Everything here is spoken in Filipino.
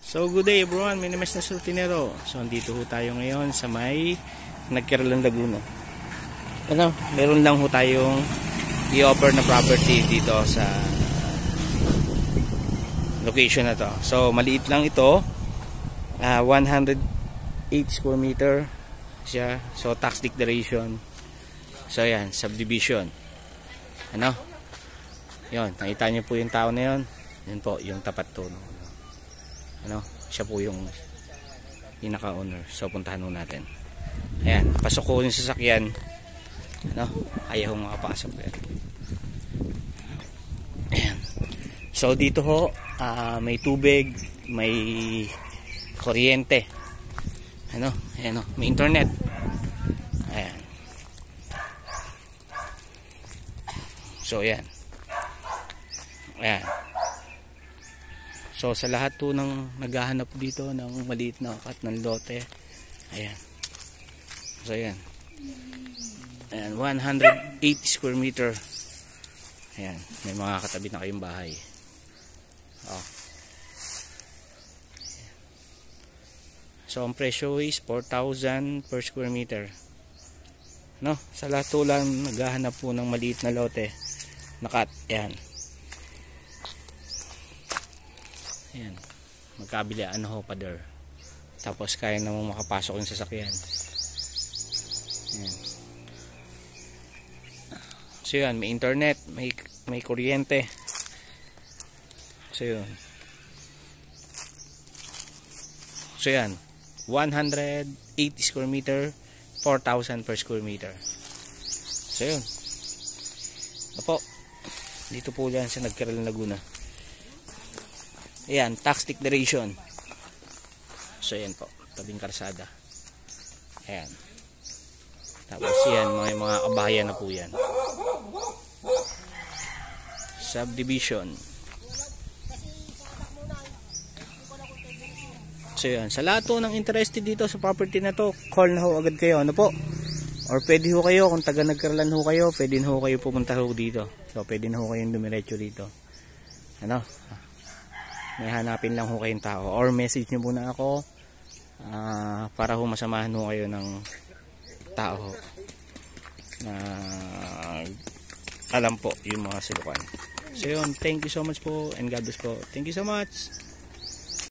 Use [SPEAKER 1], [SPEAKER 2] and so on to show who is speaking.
[SPEAKER 1] So good day everyone, my name is Sultinero. So andito ho tayo ngayon sa may Nagkiralan, Laguna. Ano, meron lang ho tayong i-offer na property dito sa location na to. So maliit lang ito, 108 square meter siya. So tax declaration. So yan, subdivision. Ano? Yon, nakita niyo po yung tao na yon. Yun po, yung tapat to. Ano, siya po yung pinaka-owner. So puntahan mo natin. Ayan, pasok ko yung sasakyan. Ano, ayaw makapasok. Ayan. So dito ho, may tubig, may kuryente. Ano, ayan o, may internet. Ayan. So ayan. Ayan. So sa lahat po ng naghahanap dito ng maliit na kat ng lote, ayan. So ayan. Ayan, 180 square meter. Ayan, may mga katabi na kayong bahay. Oh. So ang presyo is 4,000 per square meter. No, sa lahat po lang naghahanap po ng maliit na lote na kat. Ayan. Ayan, magkabilaan ho pader. Tapos kaya namang makapasok yung sasakyan. Ayan. So yan, may internet, may kuryente. So yun. So yan, 180 square meter, 4,000 per square meter. So yun. Opo, dito po yan sa Nagkiralan, Laguna. Ayan, tax declaration. So ayan po, tabing karsada. Ayan. Tapos yan, mga kabahayan na po yan. Subdivision. So yan, sa lahat po ng interested dito sa property na to, call na ho agad kayo, ano po? Or pwede ho kayo, kung taga Nagkiralan ho kayo, pwede ho kayo pumunta ho dito. So pwede na ho kayong dumiretso dito. Ano? May hanapin lang ho kayong tao or message nyo muna ako para ho masamahan ho kayo ng tao na alam po yung mga silukan. So yun, thank you so much po and God bless po. Thank you so much.